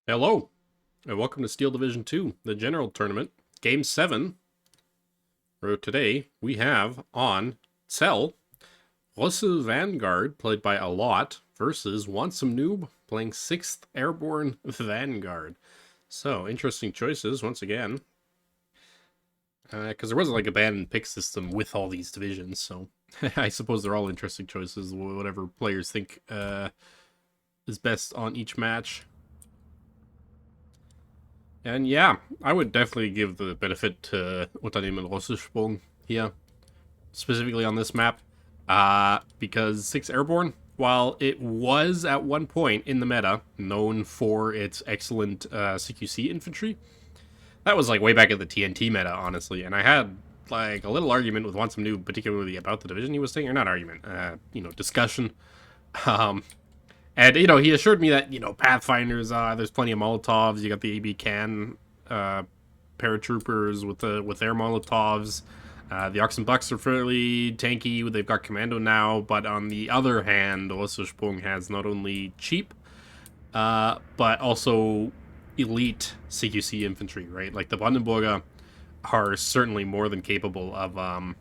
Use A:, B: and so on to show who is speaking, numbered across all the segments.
A: Hello, and welcome to Steel Division 2, the General Tournament, Game 7. Where today we have on Cell, Russell Vanguard, played by Allot, versus WantSomeNoob, playing 6th Airborne Vanguard. So, interesting choices, once again. Because there wasn't like a ban pick system with all these divisions, so I suppose they're all interesting choices, whatever players think is best on each match. And yeah, I would definitely give the benefit to Unternehmen Rösselsprung here, specifically on this map, because 6 Airborne, while it was at one point in the meta known for its excellent CQC infantry, that was like way back at the TNT meta, honestly, and I had like a little argument with WantSomeNoob, particularly about the division he was taking, or not argument, discussion. Um, and, he assured me that, Pathfinders, there's plenty of Molotovs. You got the AB can paratroopers with their Molotovs. The Ox and Bucks are fairly tanky. They've got Commando now. But on the other hand, Rösselsprung has not only cheap, but also elite CQC infantry, right? Like the Brandenburger are certainly more than capable of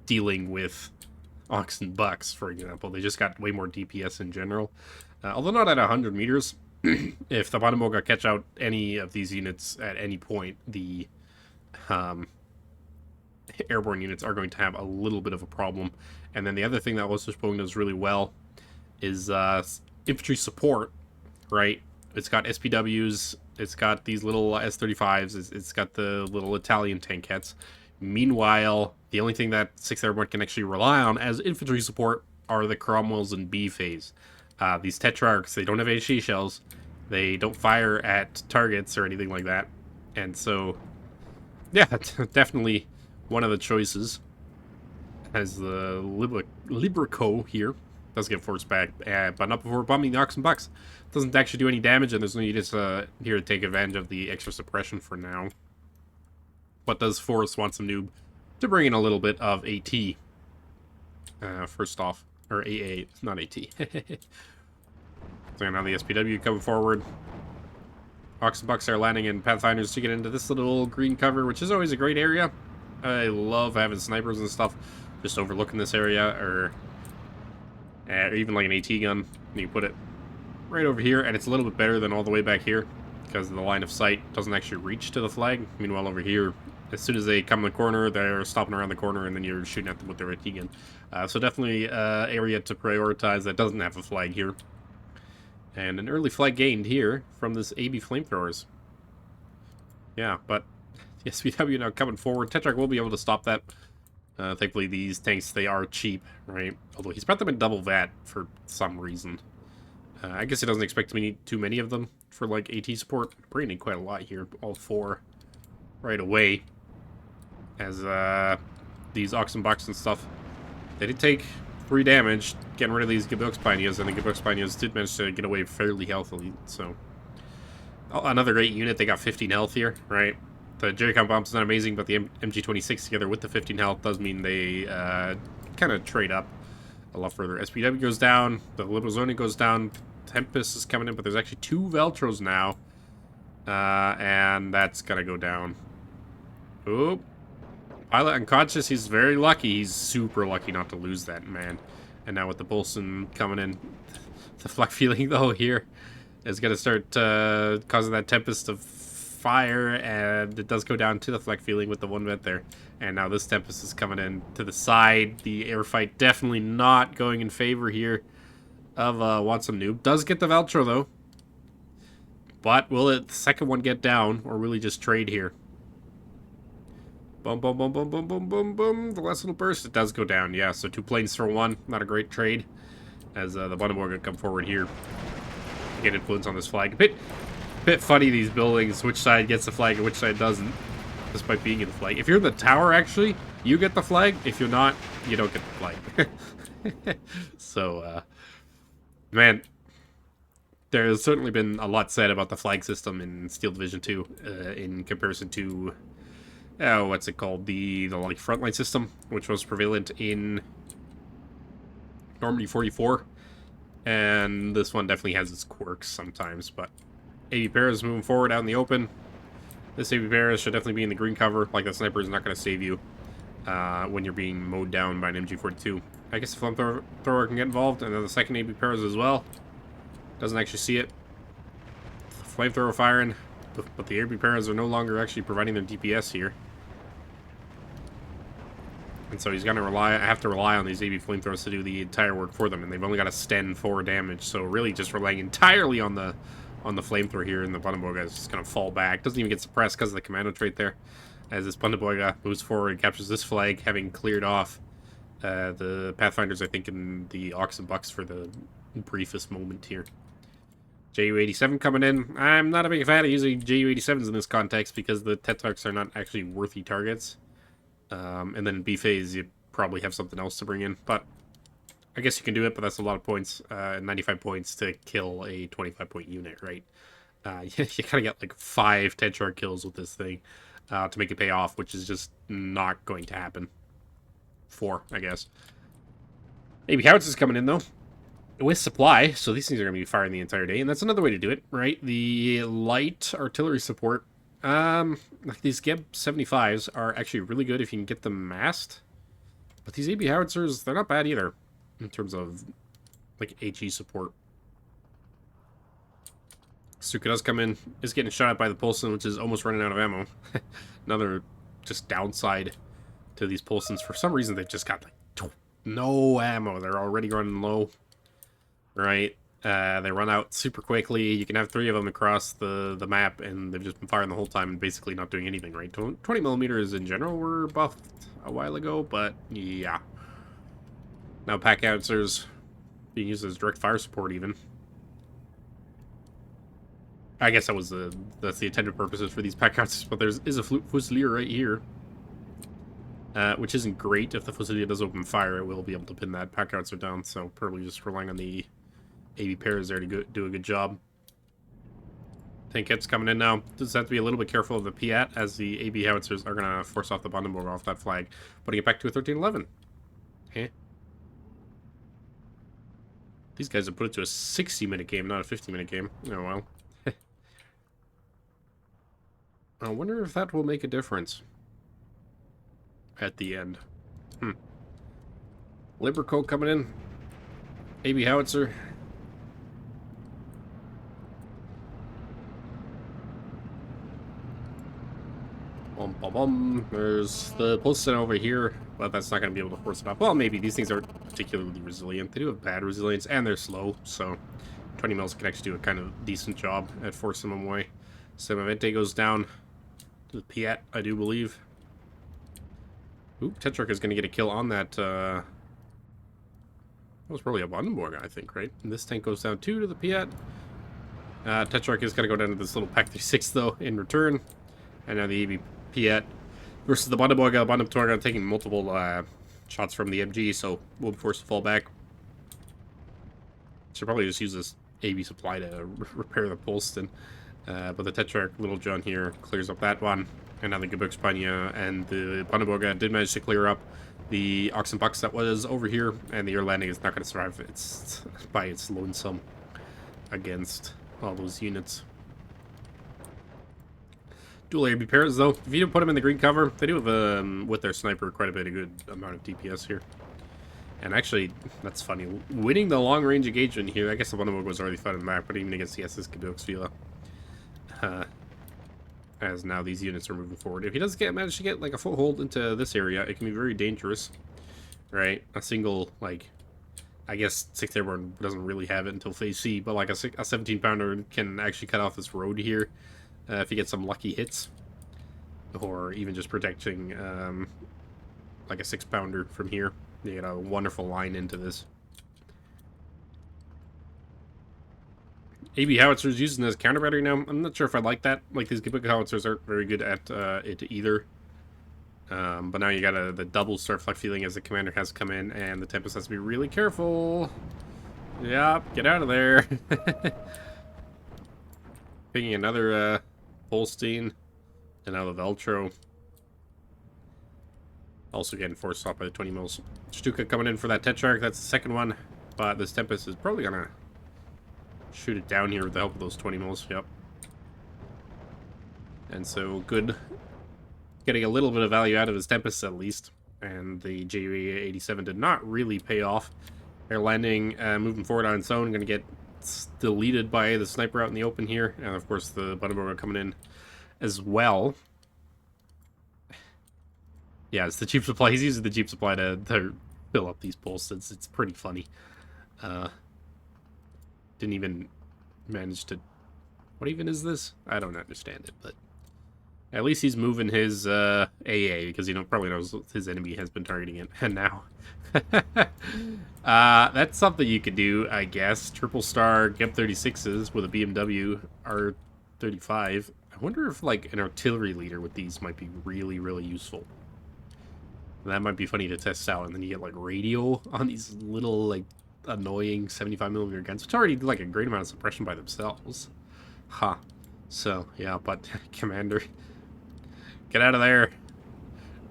A: dealing with Ox and Bucks, for example. They just got way more DPS in general. Although not at 100 meters. If the Brandenburger catch out any of these units at any point, the airborne units are going to have a little bit of a problem. And then the other thing that Rösselsprung does really well is infantry support, right? It's got SPWs, it's got these little S-35s, it's got the little Italian tankettes. Meanwhile, the only thing that 6th Airborne can actually rely on as infantry support are the Cromwells in B phase. These Tetrarchs, they don't have HE shells. They don't fire at targets or anything like that. And so, yeah, definitely one of the choices. As the Librico here. Does get forced back, but not before bombing the Ox and Bucks. Doesn't actually do any damage, and there's no units here to take advantage of the extra suppression for now. But does force WantSomeNoob to bring in a little bit of AT. First off. Or AA, not AT. So now the SPW coming forward. Ox and Bucks are landing in Pathfinders to get into this little green cover, which is always a great area. I love having snipers and stuff just overlooking this area, or even like an AT gun. And you put it right over here, and it's a little bit better than all the way back here because the line of sight doesn't actually reach to the flag. Meanwhile, over here, as soon as they come in the corner, they're stopping around the corner, and then you're shooting at them with their AT gun. So definitely area to prioritize that doesn't have a flag here. And an early flag gained here from this AB flamethrowers. Yeah, but the SPW now coming forward. Tetrarch will be able to stop that. Thankfully, these tanks, they are cheap, right? Although he's brought them in double VAT for some reason. I guess he doesn't expect too many of them for, like, AT support. Bringing in quite a lot here, all 4 right away. As these Ox and Bucks and stuff, they did take 3 damage getting rid of these Gebirgspioneers, and the Gebirgspioneers did manage to get away fairly healthily, so. Another great unit, they got 15 health here, right? The Jerrycon bomb's not amazing, but the MG26 together with the 15 health does mean they kind of trade up a lot further. SPW goes down, the Liberal Zone goes down, Tempest is coming in, but there's actually 2 Veltros now, and that's gonna go down. Oop. Pilot unconscious, he's very lucky. He's super lucky not to lose that, man. And now with the Bolson coming in, the flak feeling, though, here is going to start causing that Tempest of fire, and it does go down to the flak feeling with the 1 vent there. And now this Tempest is coming in to the side. The air fight definitely not going in favor here of WantSomeNoob. Does get the Veltro, though. But will the second one get down, or will he just trade here? Boom, boom, boom, boom, boom, boom, boom, boom. The last little burst, it does go down. Yeah, so 2 planes for 1. Not a great trade. As the Brandenburger come forward here. Get influence on this flag. A bit funny, these buildings. Which side gets the flag and which side doesn't. Despite being in the flag. If you're in the tower, actually, you get the flag. If you're not, you don't get the flag. So, man, there's certainly been a lot said about the flag system in Steel Division 2 in comparison to what's it called? The like frontline system, which was prevalent in Normandy 44. And this one definitely has its quirks sometimes, but AB Paras moving forward out in the open. This AB Paras should definitely be in the green cover. Like, the sniper is not going to save you when you're being mowed down by an MG42. I guess the flamethrower can get involved, and then the second AB Paras as well. Doesn't actually see it. Flamethrower firing, but the AB Paras are no longer actually providing their DPS here. And so he's going to have to rely on these AB flamethrowers to do the entire work for them, and they've only got a sten 4 damage, so really just relying entirely on the flamethrower here, and the Bundaboga is just going to fall back. Doesn't even get suppressed because of the commando trait there. As this Bundaboga moves forward and captures this flag, having cleared off the Pathfinders, I think, in the Ox and Bucks for the briefest moment here. JU-87 coming in. I'm not a big fan of using JU-87s in this context because the Tetrarchs are not actually worthy targets. And then in B phase, you probably have something else to bring in. But I guess you can do it, but that's a lot of points. 95 points to kill a 25-point unit, right? You gotta get like 5 Tetrarch kills with this thing to make it pay off, which is just not going to happen. 4, I guess. AB Howitzers coming in, though. With supply, so these things are going to be firing the entire day, and that's another way to do it, right? The light artillery support, like these Geb 75s are actually really good if you can get them masked, but these AB Howitzers, they're not bad either, in terms of, like, HE support. Suka does come in, is getting shot at by the Pulson, which is almost running out of ammo. Another just downside to these Pulsons. For some reason, they've just got, like, no ammo. They're already running low. Right, they run out super quickly. You can have 3 of them across the map, and they've just been firing the whole time and basically not doing anything, right? 20mm in general were buffed a while ago, but yeah. Now pack howitzers being used as direct fire support even. I guess that's the intended purposes for these pack howitzers, but there is a Fusilier right here. Which isn't great. If the Fusilier does open fire, it will be able to pin that pack howitzer down, so probably just relying on the AB Paras there to do a good job. Tankettes coming in now. Just have to be a little bit careful of the Piat, as the AB Howitzers are going to force off the Bundaboga off that flag, putting it back to a 13-11. Okay. These guys have put it to a 60-minute game, not a 50-minute game. Oh, well. I wonder if that will make a difference at the end. Liberco coming in. AB Howitzer. Bum, bum, bum. There's the Pulsen over here, but that's not going to be able to force it off. Well, maybe. These things aren't particularly resilient. They do have bad resilience, and they're slow, so 20 mils can actually do a kind of decent job at forcing them away. Semavente goes down to the Piat, I do believe. Ooh, Tetrarch is going to get a kill on that. That was probably a Bundaboga, I think, right? And this tank goes down 2 to the Piat. Tetrarch is going to go down to this little Pack 36, though, in return. And now the AB Piat versus the Bundaboga. Bundaboga taking multiple shots from the MG, so we'll be forced to fall back. Should probably just use this AB supply to repair the Polston. But the Tetrarch, Little John here, clears up that one. And now the Gebirgsspanier and the Bundaboga did manage to clear up the Ox and Bucks that was over here. And the air landing is not going to survive by its lonesome against all those units. Dual AB pairs, though. If you don't put them in the green cover, they do have, with their sniper, quite a bit of good amount of DPS here. And actually, that's funny. Winning the long-range engagement here, I guess the Bundaboga was already fighting back, but even against the SS Gebirgsvila. As now these units are moving forward. If he does manage to get like a foothold into this area, it can be very dangerous, right? A single, like, I guess 6th Airborne doesn't really have it until phase C, but like a 17-pounder can actually cut off this road here if you get some lucky hits, or even just protecting like a 6-pounder from here. You get a wonderful line into this. AB Howitzers using as counter battery now. I'm not sure if I like that. Like, these Gebirge Howitzers aren't very good at it either. But now you got the double Starfleck feeling as the commander has come in, and the Tempest has to be really careful. Yep, get out of there. Picking another Holstein, and now the Veltro. Also getting forced off by the 20 mils. Stuka coming in for that Tetrarch. That's the second one. But this Tempest is probably going to shoot it down here with the help of those 20 mils. Yep. And so good, getting a little bit of value out of his Tempest at least. And the JU-87 did not really pay off. They're landing, moving forward on its own, going to get deleted by the sniper out in the open here. And of course the Bundaberg coming in as well. Yeah, it's the cheap supply. He's using the cheap supply to fill up these posts. It's pretty funny. Didn't even manage to... What even is this? I don't understand it, but... At least he's moving his AA, because he probably knows his enemy has been targeting it. And now... that's something you could do, I guess. Triple star GEP 36s with a BMW R35. I wonder if, like, an artillery leader with these might be really, really useful. That might be funny to test out, and then you get, like, radio on these little, like, annoying 75mm guns, which already do, like, a great amount of suppression by themselves. Huh. So, yeah, but, Commander, get out of there.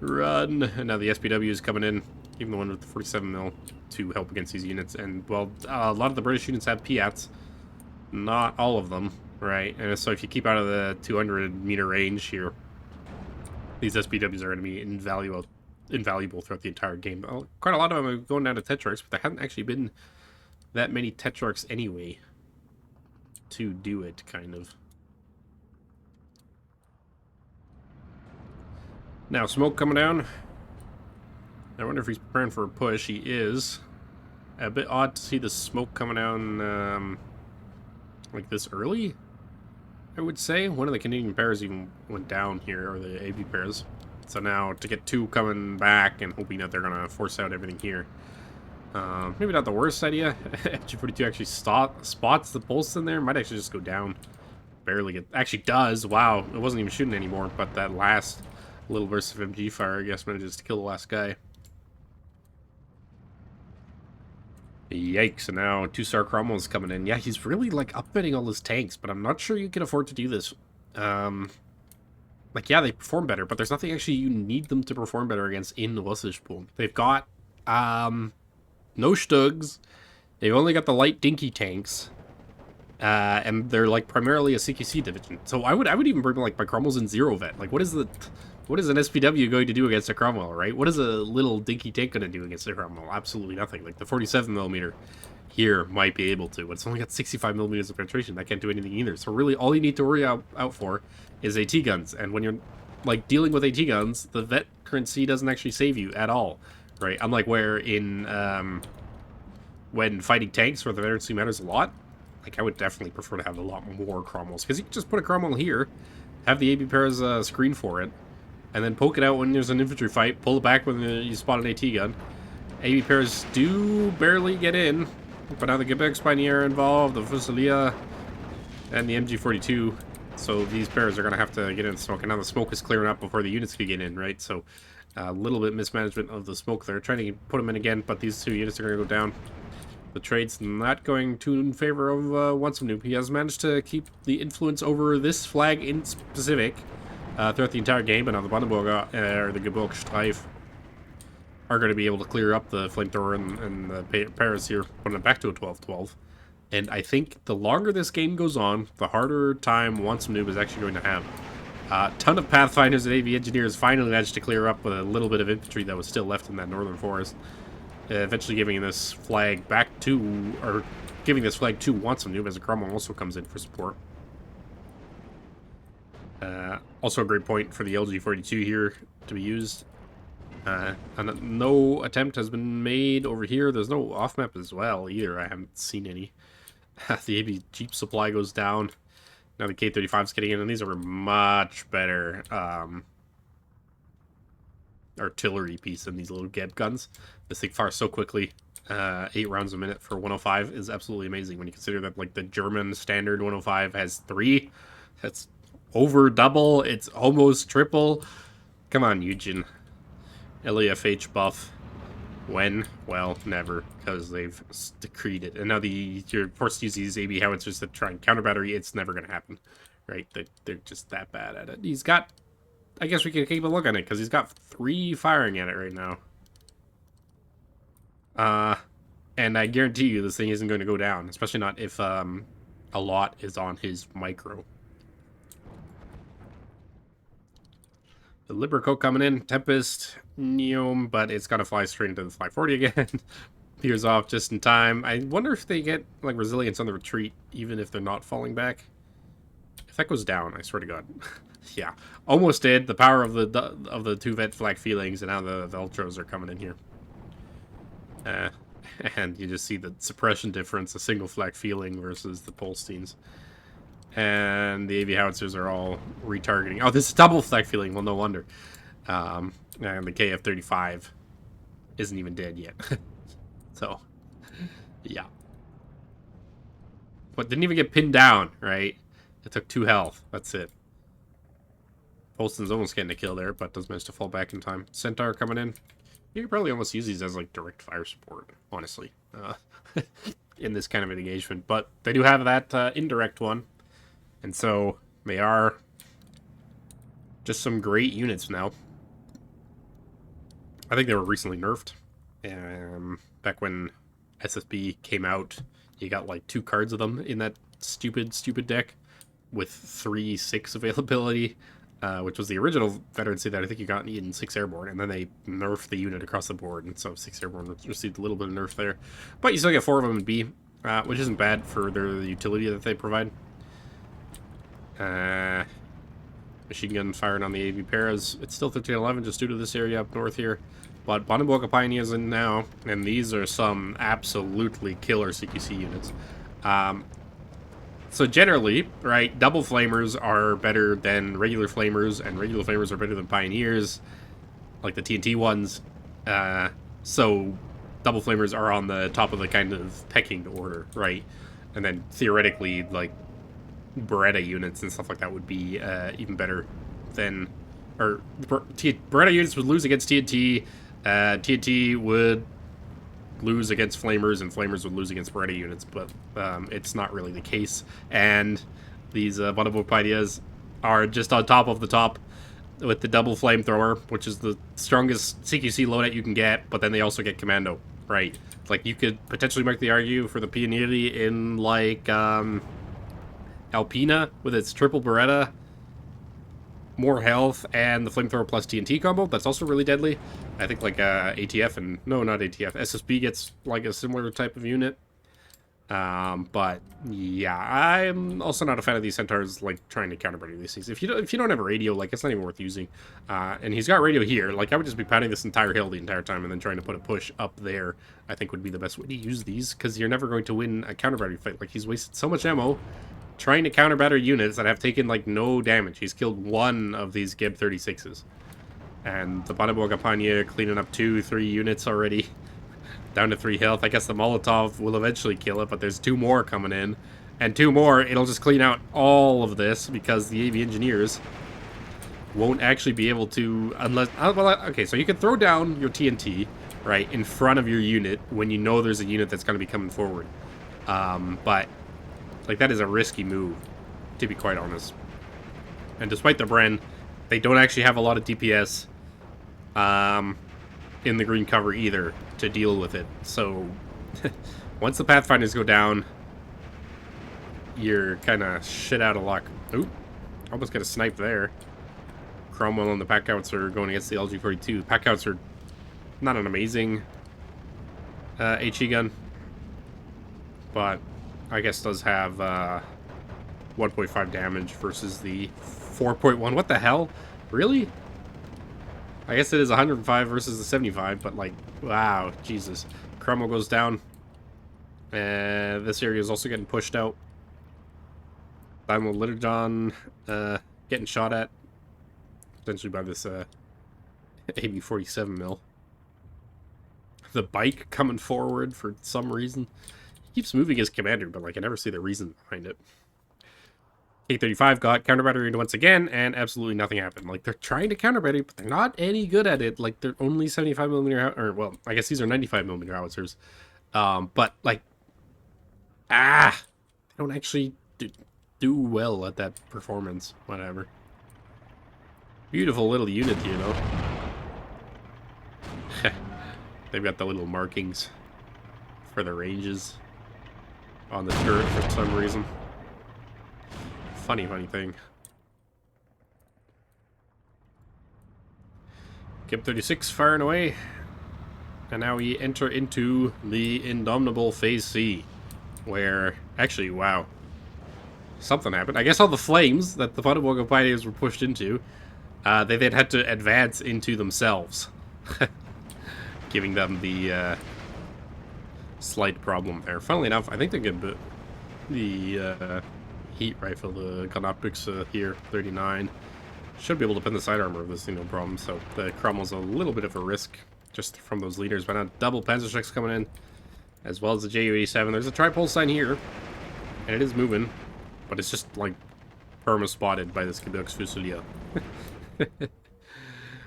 A: Run. And now the SPW is coming in, even the one with the 47mm, to help against these units. And, well, a lot of the British units have Piats. Not all of them, right? And so if you keep out of the 200-meter range here, these SPWs are going to be invaluable throughout the entire game. Quite a lot of them are going down to Tetrarchs, but there haven't actually been that many Tetrarchs anyway to do it, kind of. Now, smoke coming down. I wonder if he's preparing for a push. He is. A bit odd to see the smoke coming down like this early, I would say. One of the Canadian pairs even went down here, or the AB pairs. So now to get two coming back and hoping that they're going to force out everything here. Maybe not the worst idea. FG42 actually spots the pulse in there. Might actually just go down. Barely get... Actually does. Wow. It wasn't even shooting anymore. But that last little burst of MG fire, I guess, manages to kill the last guy. Yikes. And now 2-star Cromwell's coming in. Yeah, he's really, like, upfitting all his tanks. But I'm not sure you can afford to do this. Like, yeah, they perform better, but there's nothing actually you need them to perform better against in Rösselsprung. They've got, no Stugs. They've only got the light dinky tanks. And they're, like, primarily a CQC division. So I would even bring, like, my Cromwells in zero vet. Like, what is an SPW going to do against a Cromwell, right? What is a little dinky tank going to do against a Cromwell? Absolutely nothing. Like, the 47mm here might be able to, but it's only got 65mm of penetration. That can't do anything either. So really, all you need to worry out for is AT guns. And when you're, like, dealing with AT guns, the vet currency doesn't actually save you at all, right? Unlike where in, when fighting tanks, where the veterancy matters a lot, like, I would definitely prefer to have a lot more Cromwells. Because you can just put a Cromwell here, have the AB pairs screen for it, and then poke it out when there's an infantry fight, pull it back when you spot an AT gun. AB pairs do barely get in, but now the Quebec Pioneer involved, the Fusilier, and the MG42. So these pairs are going to have to get in the smoke. And now the smoke is clearing up before the units could get in, right? So a little bit mismanagement of the smoke there. Trying to put them in again, but these two units are going to go down. The trade's not going too in favor of WantSomeNoob. He has managed to keep the influence over this flag in specific throughout the entire game. But now the Brandenburger, or the Gebirgsstreif, are going to be able to clear up the flamethrower and the Paris here, putting it back to a 12-12. And I think the longer this game goes on, the harder time WantSomeNoob is actually going to have. A ton of Pathfinders and AV Engineers finally managed to clear up with a little bit of infantry that was still left in that northern forest. Eventually giving this flag back to, or giving this flag to WantSomeNoob as a Cromwell also comes in for support. Also a great point for the LG42 here to be used. And no attempt has been made over here. There's no off-map as well, either. I haven't seen any. The AB Jeep supply goes down. Now the K-35's getting in, and these are much better artillery piece than these little Geb guns. This thing fires so quickly. 8 rounds a minute for 105 is absolutely amazing when you consider that, like, the German standard 105 has 3. That's over double. It's almost triple. Come on, Eugen. LAFH buff. When? Well, never, because they've decreed it. And now you're forced to use these AB howitzers to try and counter battery. It's never going to happen, right? They're just that bad at it. He's got... I guess we can keep a look on it, because he's got 3 firing at it right now. And I guarantee you this thing isn't going to go down, especially not if Allot is on his micro. The Liberco coming in. Tempest, Neom, but it's gonna fly straight into the 540 again. Veers off just in time. I wonder if they get, like, resilience on the retreat, even if they're not falling back. If that goes down, I swear to God. Yeah, almost did. The power of the two vet flak feelings, and now the Ultras are coming in here. And you just see the suppression difference, a single flak feeling versus the Polsteins. And the AV howitzers are all retargeting. Oh, this is double flak feeling. Well, no wonder. And the KF-35 isn't even dead yet. So, yeah. But didn't even get pinned down, right? It took 2 health. That's it. Polston's almost getting a kill there, but does manage to fall back in time. Centaur coming in. You could probably almost use these as, like, direct fire support, honestly. In this kind of an engagement. But they do have that indirect one. And so, they are just some great units now. I think they were recently nerfed. Back when SSB came out, you got like 2 cards of them in that stupid deck with 3/6 availability, which was the original veterancy that I think you got in 6 Airborne, and then they nerfed the unit across the board, and so 6 Airborne received a little bit of nerf there. But you still get 4 of them in B, which isn't bad for their utility that they provide. Machine gun firing on the AV paras. It's still 1311 just due to this area up north here. But Bonenboka Pioneer's in now, and these are some absolutely killer CQC units. So generally, right, double flamers are better than regular flamers, and regular flamers are better than pioneers, like the TNT ones. So double flamers are on the top of the kind of pecking order, right? And then theoretically, like, Beretta units and stuff like that would be even better than... Or Beretta units would lose against TNT, TNT would lose against flamers, and flamers would lose against Beretta units, but it's not really the case. And these Bonenboka Pioneers are just on top of the top with the double flamethrower, which is the strongest CQC loadout you can get, but then they also get commando, right? Like, you could potentially make the argument for the Pioneer in, like, Alpina with its triple Beretta, more health, and the flamethrower plus TNT combo. That's also really deadly. I think, like, ATF and... No, not ATF. SSB gets, like, a similar type of unit. But, yeah, I'm also not a fan of these Centaurs, like, trying to counterbarrier these things. If you don't have a radio, like, it's not even worth using. And he's got radio here. Like, I would just be pounding this entire hill the entire time and then trying to put a push up there, I think would be the best way to use these, because you're never going to win a counterbarrier fight. Like, he's wasted so much ammo trying to counter-batter units that have taken, like, no damage. He's killed 1 of these Gib 36s. And the Bonenboka Pioneer cleaning up 2-3 units already. Down to 3 health. I guess the Molotov will eventually kill it, but there's 2 more coming in. And 2 more, it'll just clean out all of this, because the AV engineers won't actually be able to... Unless... Well, okay, so you can throw down your TNT, right, in front of your unit when you know there's a unit that's going to be coming forward. But... Like, that is a risky move, to be quite honest. And despite the Bren, they don't actually have a lot of DPS in the green cover either to deal with it. So, once the Pathfinders go down, you're kind of shit out of luck. Oop, almost got a snipe there. Cromwell and the Packouts are going against the LG-42. The Packouts are not an amazing HE gun, but... I guess does have 1.5 damage versus the 4.1. What the hell? Really? I guess it is 105 versus the 75, but, like, wow, Jesus. Cromwell goes down. And this area is also getting pushed out. Daimler Littlejohn getting shot at. Potentially by this AB-47 mil. The bike coming forward for some reason. Keeps moving his commander, but, like, I never see the reason behind it. K-35 got counter-battery once again, and absolutely nothing happened. Like, they're trying to counter-battery, but they're not any good at it. Like, they're only 75mm, or, well, I guess these are 95mm howitzers. But, like, they don't actually do well at that performance. Whatever. Beautiful little unit, you know. They've got the little markings for the ranges on the turret for some reason. Funny thing. Kip 36 firing away. And now we enter into the Indomitable Phase C. Where, actually, wow. Something happened. I guess all the flames that the Thunderbolt pioneers were pushed into, they then had to advance into themselves. Giving them the slight problem there. Funnily enough, I think they could the heat rifle, the gun optics here, 39. Should be able to pin the side armor of this thing, no problem. So the Cromwell's a little bit of a risk just from those leaders. But now double Panzerschrecks coming in, as well as the Ju-87. There's a tripole sign here, and it is moving, but it's just like perma-spotted by this Gebirgs Fusilier.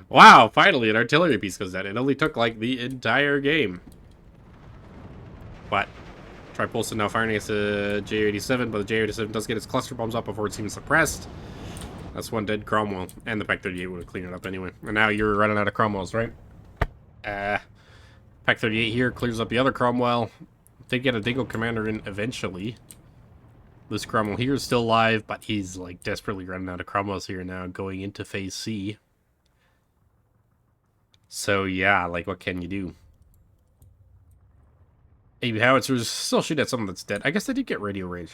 A: Wow, finally an artillery piece goes down. It only took like the entire game. But Tripulse now firing against the Ju-87, but the Ju-87 does get its cluster bombs up before it's even suppressed. That's one dead Cromwell, and the Pak-38 would have cleaned it up anyway. And now you're running out of Cromwells, right? Pak-38 here clears up the other Cromwell. They get a Dingo Commander in eventually. This Cromwell here is still alive, but he's like desperately running out of Cromwells here now, going into Phase C. So yeah, like what can you do? AB howitzers still shoot at something that's dead. I guess they did get radio range.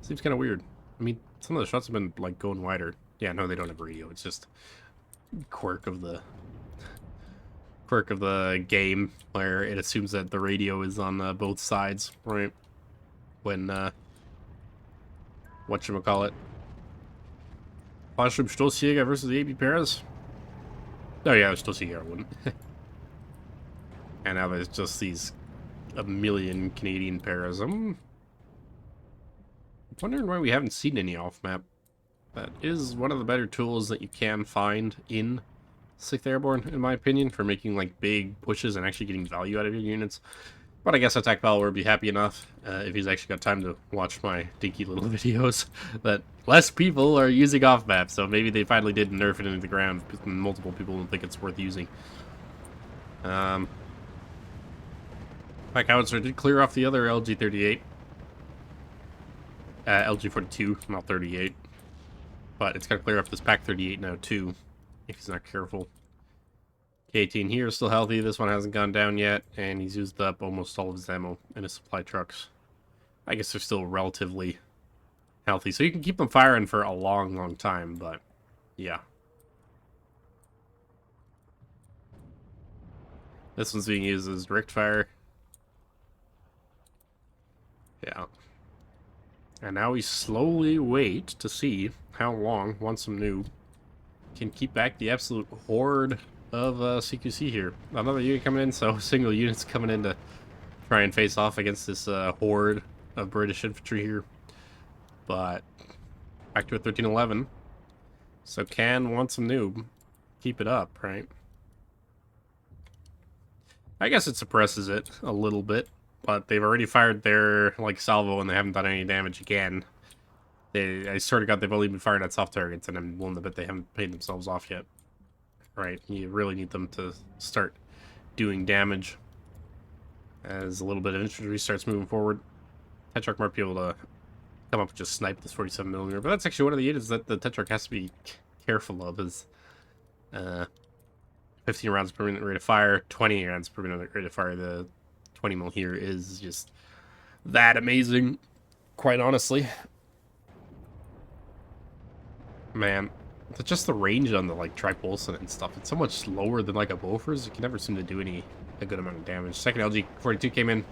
A: Seems kind of weird. I mean, some of the shots have been like going wider. Yeah, no, they don't have radio. It's just quirk of the game where it assumes that the radio is on both sides, right? When whatchamacallit? Fallschirm Stoßjäger versus the AB Paras. Oh yeah, Stoßjäger wouldn't. And now there's just these a million Canadian Paras. I'm wondering why we haven't seen any off-map. That is one of the better tools that you can find in 6th Airborne, in my opinion, for making like big pushes and actually getting value out of your units. But I guess Attack Pal would be happy enough if he's actually got time to watch my dinky little videos that less people are using off-map. So maybe they finally did nerf it into the ground. Multiple people don't think it's worth using. Pak howitzer did clear off the other LG-38. LG-42, not 38. But it's got to clear off this Pak-38 now, too, if he's not careful. K-18 here is still healthy. This one hasn't gone down yet, and he's used up almost all of his ammo in his supply trucks. I guess they're still relatively healthy, so you can keep them firing for a long, long time, but yeah. This one's being used as direct fire. Yeah. And now we slowly wait to see how long WantSomeNoob can keep back the absolute horde of CQC here. Another unit coming in, so single units coming in to try and face off against this horde of British infantry here. But back to a 1311. So can WantSomeNoob keep it up, right? I guess it suppresses it a little bit. But they've already fired their, like, salvo and they haven't done any damage again. I sort of got they've only been firing at soft targets, and I'm willing to bet they haven't paid themselves off yet. Right, you really need them to start doing damage as a little bit of infantry starts moving forward. Tetrarch might be able to come up and just snipe this 47mm, but that's actually one of the units that the Tetrarch has to be careful of, is 15 rounds per minute rate of fire, 20 rounds per minute rate of fire. The 20mm here is just that amazing, quite honestly. Man, just the range on the like Tripulson and stuff, it's so much slower than like a Bofors. You can never seem to do a good amount of damage. Second LG-42 came in,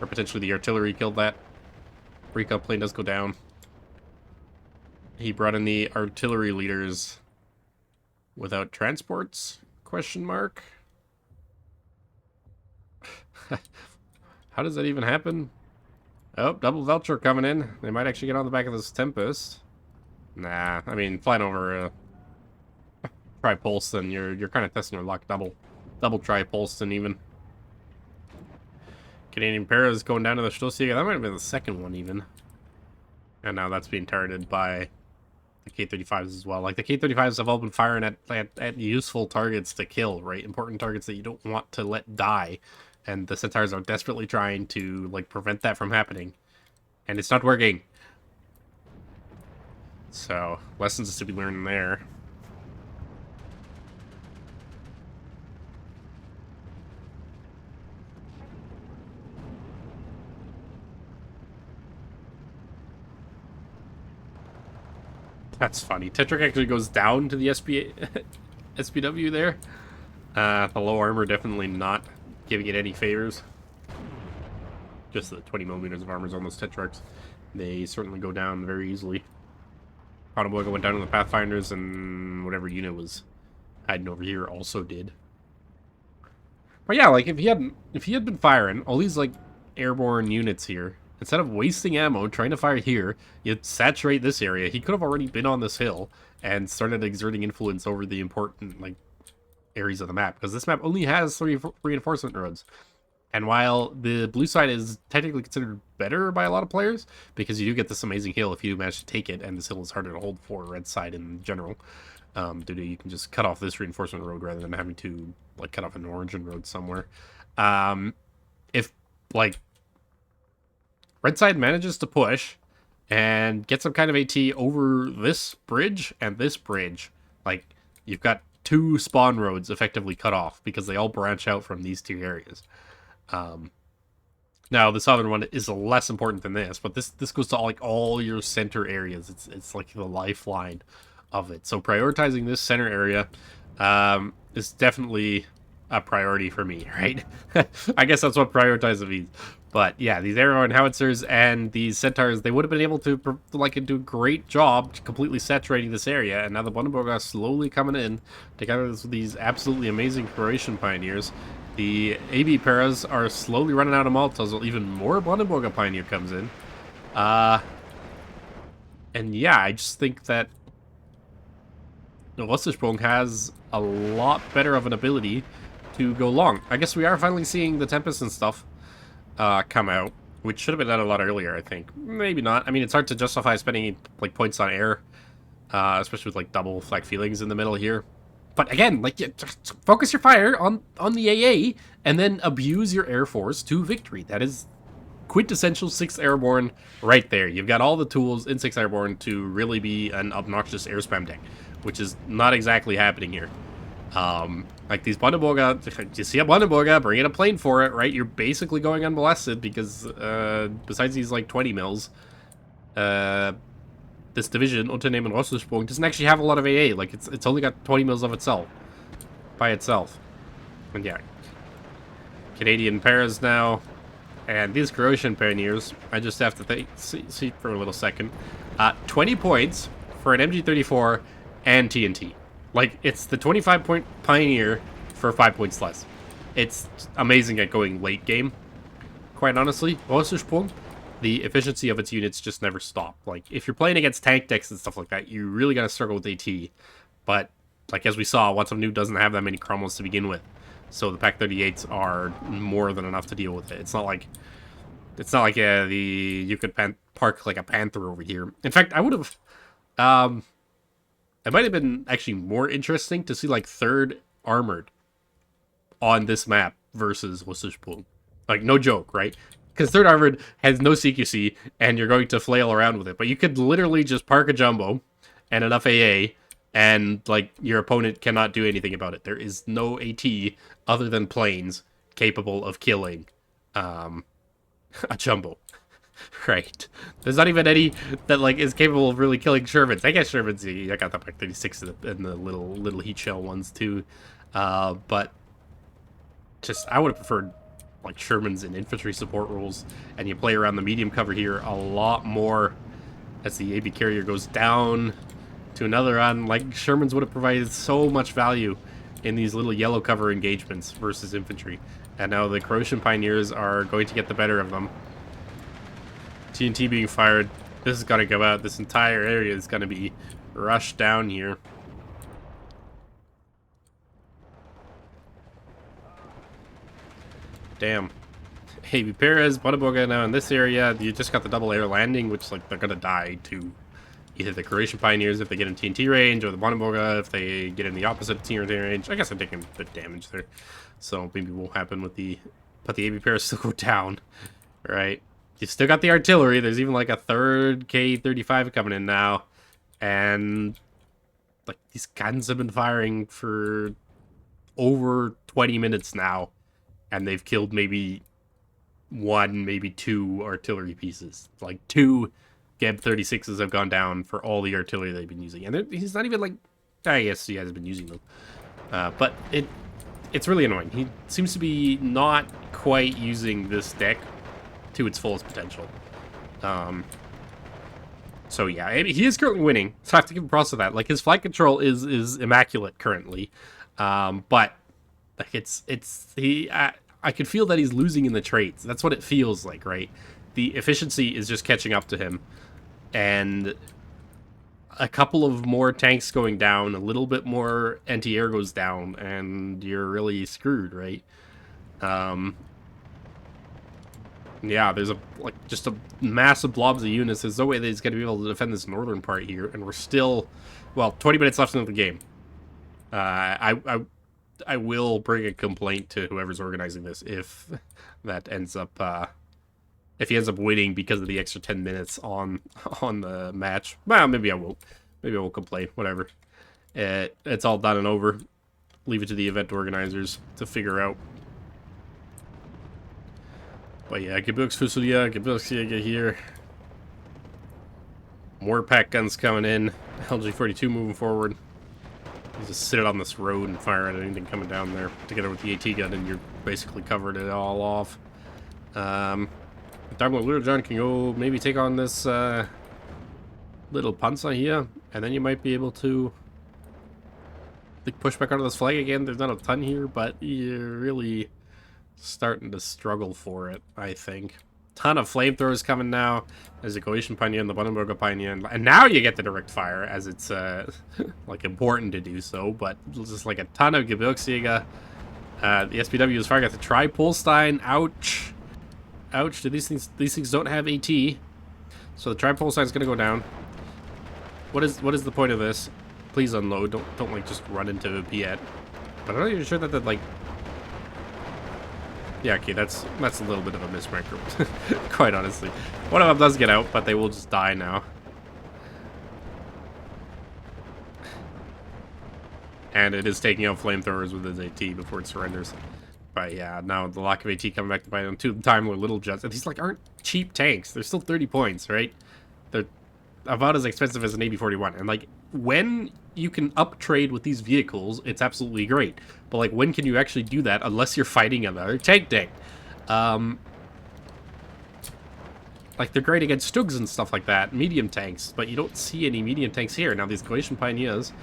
A: or potentially the artillery killed that. Recon plane does go down. He brought in the artillery leaders without transports? Question mark. How does that even happen? Oh, double Vulture coming in. They might actually get on the back of this Tempest. Nah, I mean, flying over Tripulson, you're kind of testing your luck. Double Tripulson even. Canadian Paras going down to the Stoßjäger. That might have been the second one even. And now that's being targeted by the K-35s as well. Like, the K-35s have all been firing at useful targets to kill, right? Important targets that you don't want to let die. And the Centaurs are desperately trying to, like, prevent that from happening. And it's not working. So, lessons to be learned there. That's funny. Tetrick actually goes down to the SPW there. The low armor definitely not giving it any favors. Just the 20 millimeters of armors on those Tetrarchs. They certainly go down very easily. Autoboiga went down to the Pathfinders, and whatever unit was hiding over here also did. But yeah, like if he had been firing all these like airborne units here, instead of wasting ammo trying to fire here, you'd saturate this area. He could have already been on this hill and started exerting influence over the important like areas of the map, because this map only has 3 reinforcement roads. And while the blue side is technically considered better by a lot of players, because you do get this amazing hill if you manage to take it, and this hill is harder to hold for red side in general, due to you can just cut off this reinforcement road rather than having to like cut off an origin road somewhere. If like red side manages to push and get some kind of AT over this bridge and this bridge, like you've got 2 spawn roads effectively cut off because they all branch out from these 2 areas. Now the southern one is less important than this, but this goes to all your center areas. It's like the lifeline of it. So prioritizing this center area is definitely a priority for me, right? I guess that's what prioritizing means. But yeah, these Airborne howitzers and these centaurs, they would have been able to do a great job completely saturating this area. And now the Bundaberg are slowly coming in together with these absolutely amazing Croatian pioneers. The AB paras are slowly running out of Maltas, while even more Brandenburger Pioneer comes in. And yeah, I just think that Rösselsprung has a lot better of an ability to go long. I guess we are finally seeing the Tempest and stuff come out, which should have been done a lot earlier, I think. Maybe not. I mean, it's hard to justify spending like points on air, especially with like double flag feelings in the middle here. But again, like, just focus your fire on the AA and then abuse your Air Force to victory. That is quintessential 6th Airborne right there. You've got all the tools in 6th Airborne to really be an obnoxious air spam deck, which is not exactly happening here. Like these Brandenburger, you see a Brandenburger, bring in a plane for it, right? You're basically going unmolested because besides these like 20 mils, this division, Unternehmen Rösselsprung, doesn't actually have a lot of AA. Like, it's only got 20 mils of itself. By itself. And yeah. Canadian paras now. And these Croatian pioneers, I just have to see for a little second. 20 points for an MG34 and TNT. Like, it's the 25-point pioneer for 5 points less. It's amazing at going late game. Quite honestly, Rösselsprung, the efficiency of its units just never stop. Like, if you're playing against tank decks and stuff like that, you really gotta struggle with AT. But, like, as we saw, WantSomeNoob doesn't have that many Cromwells to begin with. So the Pack 38s are more than enough to deal with it. It's not like you could park like a Panther over here. In fact, I would have, it might have been actually more interesting to see like 3rd Armored on this map versus Rösselsprung. Like, no joke, right? Because 3rd Armored has no CQC, and you're going to flail around with it. But you could literally just park a Jumbo and enough AA, and, like, your opponent cannot do anything about it. There is no AT other than planes capable of killing a Jumbo. Right. There's not even any that, like, is capable of really killing Shermans. I guess Shermans, I got the Pack 36 and the little heat shell ones, too. But just, I would have preferred like Shermans and infantry support roles, and you play around the medium cover here a lot more as the AB carrier goes down to another run. Like, Shermans would have provided so much value in these little yellow cover engagements versus infantry, and now the Croatian pioneers are going to get the better of them. TNT being fired. This is gonna go out. This entire area is gonna be rushed down here. Damn. Hey, Perez, Bunaboga now in this area. You just got the double air landing, which, like, they're gonna die to either the Croatian pioneers if they get in TNT range, or the Bunaboga if they get in the opposite TNT range. I guess I'm taking the damage there, so maybe it won't happen with the... But the AB Perez still go down, right? You still got the artillery. There's even, like, a 3rd K-35 coming in now, and, like, these guns have been firing for over 20 minutes now. And they've killed maybe 1, maybe 2 artillery pieces. Like 2 Geb 36s have gone down for all the artillery they've been using. And he's not even like... I guess he has been using them. But it's really annoying. He seems to be not quite using this deck to its fullest potential. So yeah, he is currently winning. So I have to give him props for that. Like, his flight control is immaculate currently. But like I could feel that he's losing in the trades. That's what it feels like, right? The efficiency is just catching up to him. And a couple of more tanks going down, a little bit more anti-air goes down, and you're really screwed, right? Yeah, there's just a massive blobs of units. There's no way that he's going to be able to defend this northern part here, and we're still, well, 20 minutes left in the game. I will bring a complaint to whoever's organizing this if that ends up, if he ends up winning because of the extra 10 minutes on the match. Well, maybe I won't. Maybe I won't complain. Whatever. It's all done and over. Leave it to the event organizers to figure out. But yeah, Gebirgsfusilier here. More pack guns coming in. LG-42 moving forward. You just sit it on this road and fire at anything coming down there. Together with the AT gun, and you're basically covered it all off. Daimler Little John can go maybe take on this little Panzer here, and then you might be able to push back onto this flag again. There's not a ton here, but you're really starting to struggle for it, I think. Ton of flamethrowers coming now. There's a Galician Pioneer and the Brandenburger Pioneer, and now you get the direct fire, as it's like important to do so, but just like a ton of Gebirgsjäger. The SPW is firing at the Tripolstein. Ouch. Ouch. These things don't have AT. So the Tripolstein is gonna go down. What is the point of this? Please unload. Don't like just run into a Piet. But I'm not even sure that like. Yeah, okay, that's a little bit of a mismarker, quite honestly. One of them does get out, but they will just die now. And it is taking out flamethrowers with his AT before it surrenders. But yeah, now the lack of AT coming back to bite on 2 Daimler Little Jets. And these like aren't cheap tanks. They're still 30 points, right? They're about as expensive as an AB-41. And like, when you can uptrade with these vehicles, it's absolutely great. But like, when can you actually do that unless you're fighting another tank deck? Like, they're great against Stugs and stuff like that, medium tanks, but you don't see any medium tanks here. Now, these Galician Pioneers,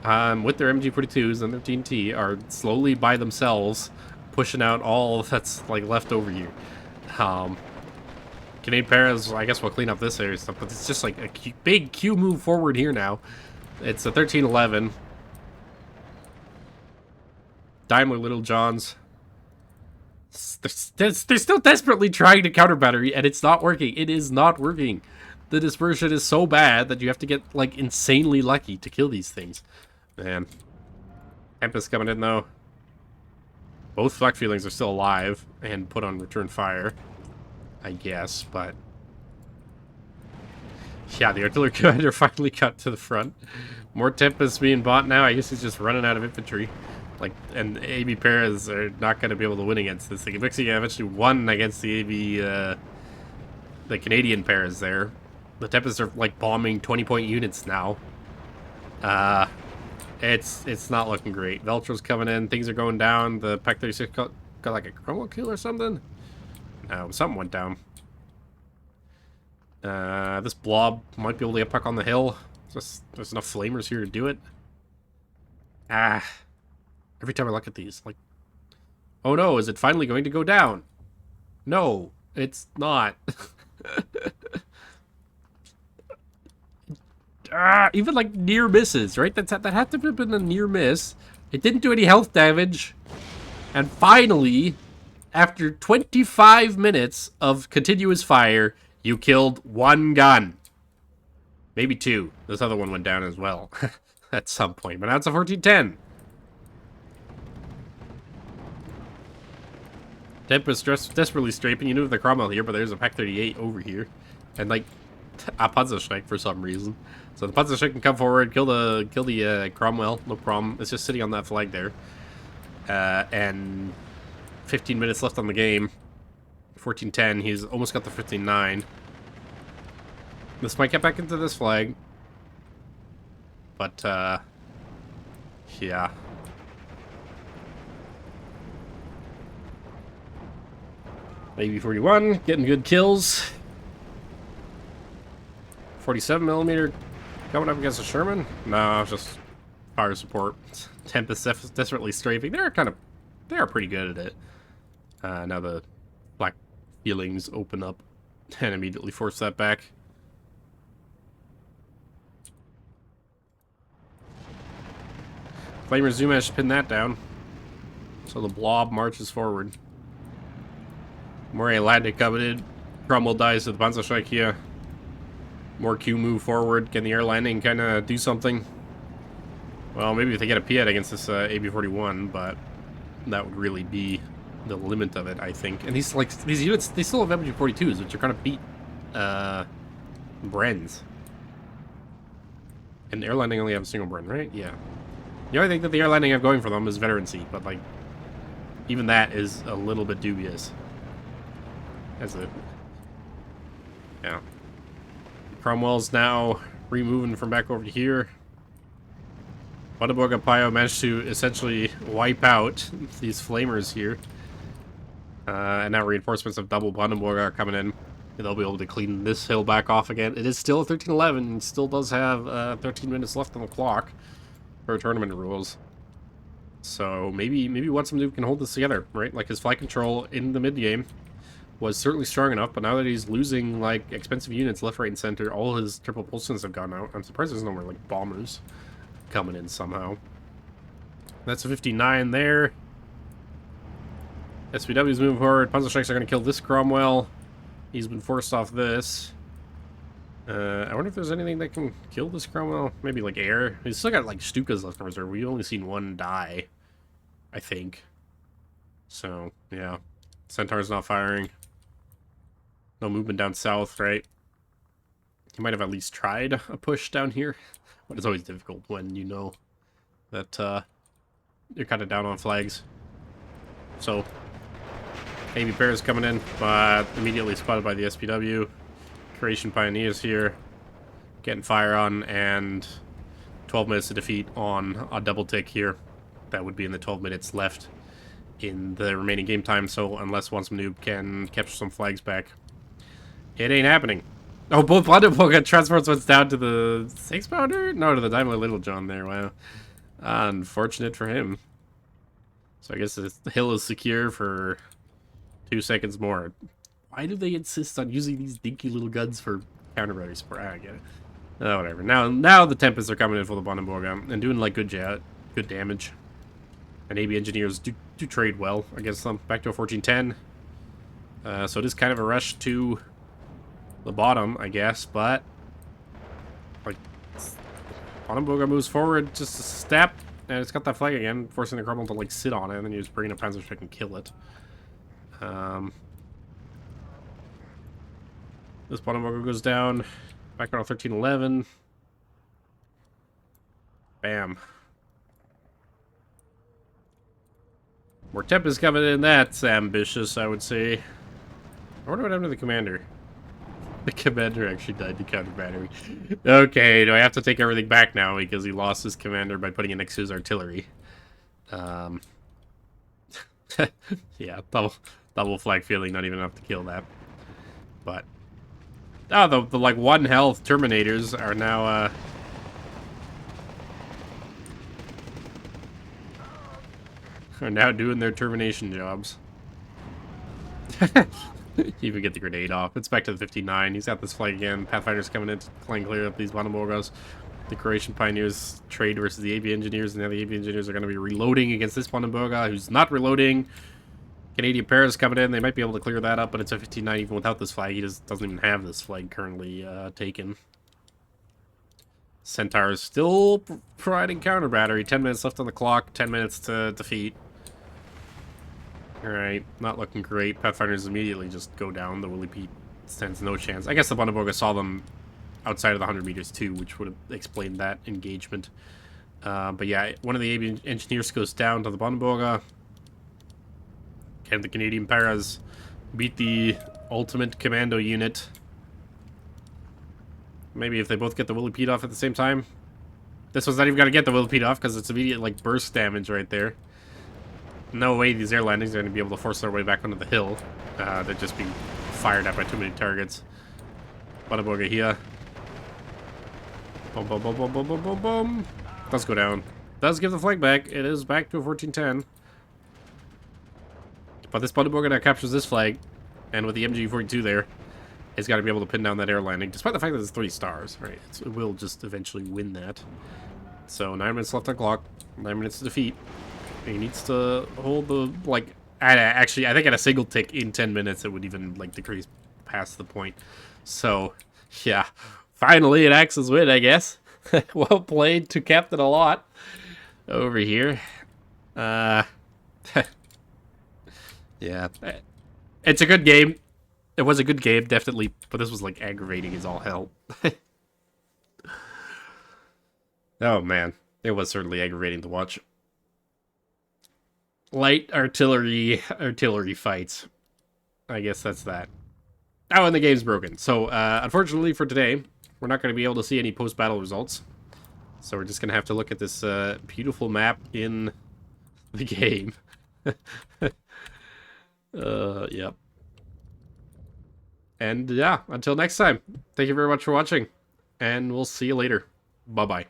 A: with their MG-42s and their TNT, are slowly by themselves pushing out all that's like left over here. Canadian Paras, I guess we'll clean up this area stuff, but it's just like a big Q move forward here now. It's a 1311. Daimler Little Johns. They're still desperately trying to counter battery, and it's not working. It is not working. The dispersion is so bad that you have to get like insanely lucky to kill these things. Man. Tempest coming in though. Both flak feelings are still alive and put on return fire, I guess, but yeah, the artillery commander finally got to the front. More Tempests being bought now. I guess he's just running out of infantry. Like, and AB Paras are not going to be able to win against this. Like, Vixia eventually won against the AB, the Canadian Paras there. The Tempests are like bombing 20-point units now. It's not looking great. Veltro's coming in. Things are going down. The Pac 36 got like a Cromwell kill or something. No, something went down. This blob might be able to get back on the hill. There's enough flamers here to do it. Every time I look at these, like, oh no, is it finally going to go down? No, it's not. Even like near misses, right? That had to have been a near miss. It didn't do any health damage. And finally, after 25 minutes of continuous fire, you killed 1 gun. Maybe 2. This other one went down as well at some point. But now it's a 14-10. Tempest desperately strafing. You knew the Cromwell here, but there's a Pac 38 over here. And like a Panzerschreck for some reason. So the Panzerschreck can come forward, kill the Cromwell, no problem. It's just sitting on that flag there. And 15 minutes left on the game. 14-10. He's almost got the 15-9. This might get back into this flag. But, yeah. AB-41, getting good kills. 47mm coming up against a Sherman? No, just fire support. Tempest desperately strafing. They are pretty good at it. Now the black feelings open up and immediately force that back. Flamer Zoom has to pin that down. So the blob marches forward. More Atlantic coveted. Cromwell dies to the Panzerstrike here. More Q move forward. Can the air landing kind of do something? Well, maybe if they get a Piet against this AB-41, but that would really be the limit of it, I think. And these units, they still have MG-42s, which are kind of beat Brens. And air landing only have a single Bren, right? Yeah. The only thing that the air landing have going for them is veterancy, but like, even that is a little bit dubious. As a, yeah. Cromwell's now removing from back over to here. Brandenburg Pio managed to essentially wipe out these flamers here. And now reinforcements of double Brandenburg are coming in. And they'll be able to clean this hill back off again. It is still 13-11 and still does have 13 minutes left on the clock for tournament rules. So maybe WantSomeNoob can hold this together, right? Like his flight control in the mid game was certainly strong enough, but now that he's losing like expensive units left, right, and center, all his triple pulsons have gone out. I'm surprised there's no more like bombers coming in somehow. That's a 59 there. SPW's moving forward. Panzerstrikes are going to kill this Cromwell. He's been forced off this. I wonder if there's anything that can kill this Cromwell. Maybe like air. He's still got like Stukas left in reserve. We've only seen one die, I think. So yeah, Centaur's not firing. No movement down south, right? He might have at least tried a push down here, but it's always difficult when you know that you're kind of down on flags. So AB Bears coming in, but immediately spotted by the SPW. Croatian Pioneers here, getting fire on, and 12 minutes to defeat on a double tick here. That would be in the 12 minutes left in the remaining game time, so unless WantSomeNoob can capture some flags back, it ain't happening. Oh, both Brandenburg transports went down to the 6-pounder? No, to the Daimler Little John there, wow. Unfortunate for him. So I guess the hill is secure for 2 seconds more. Why do they insist on using these dinky little guns for counter-battery support? I get it. Oh, whatever. Now the Tempests are coming in for the Brandenburg and doing like good damage. And AB engineers do trade well against them. Back to a 14-10. So it is kind of a rush to the bottom, I guess, but like Brandenburg moves forward just a step, and it's got that flag again, forcing the Cromwell to like sit on it, and then you just bring a Panzerstrike and kill it. This Brandenburg goes down. Back on 13-11. Bam. More temp is coming in. That's ambitious, I would say. I wonder what happened to the commander. The commander actually died to counter battery. Okay, do I have to take everything back now because he lost his commander by putting it next to his artillery? Yeah, double flag feeling, not even enough to kill that. But oh, the like 1 health Terminators are now doing their termination jobs. Even get the grenade off. It's back to the 59. He's got this flag again. Pathfinder's coming in to clear up these Brandenburgers. The Croatian Pioneers trade versus the AB Engineers, and now the AB Engineers are going to be reloading against this Brandenburger, who's not reloading. Canadian Paris coming in. They might be able to clear that up, but it's a 59 even without this flag. He just doesn't even have this flag currently taken. Centaur is still providing counter battery. 10 minutes left on the clock. 10 minutes to defeat. Alright, not looking great. Pathfinders immediately just go down. The Willy Pete stands no chance. I guess the Brandenburger saw them outside of the 100 meters too, which would have explained that engagement. But yeah, one of the AB engineers goes down to the Brandenburger. Can the Canadian Paras beat the ultimate commando unit? Maybe if they both get the Willipede off at the same time. This one's not even going to get the Willipede off because it's immediate, like, burst damage right there. No way these air landings are going to be able to force their way back onto the hill. They're just being fired at by too many targets. Bada here. Boom, boom, boom, boom, boom, boom, boom, boom. Does go down. Does give the flag back. It is back to a 14-10. But this Bada that captures this flag, and with the MG42 there, it's got to be able to pin down that air landing, despite the fact that it's 3 stars, right? It will just eventually win that. So 9 minutes left on clock, 9 minutes to defeat. He needs to hold the, like, actually, I think at a single tick in 10 minutes, it would even, like, decrease past the point. So, yeah, finally an Axis win, I guess. Well played to Captain Allot over here. Yeah, it's a good game. It was a good game, definitely, but this was, like, aggravating as all hell. Oh, man. It was certainly aggravating to watch. Light artillery fights. I guess that's that. Oh, and the game's broken. So, unfortunately for today, we're not going to be able to see any post-battle results. So we're just going to have to look at this beautiful map in the game. Yep. And yeah, until next time, thank you very much for watching, and we'll see you later. Bye-bye.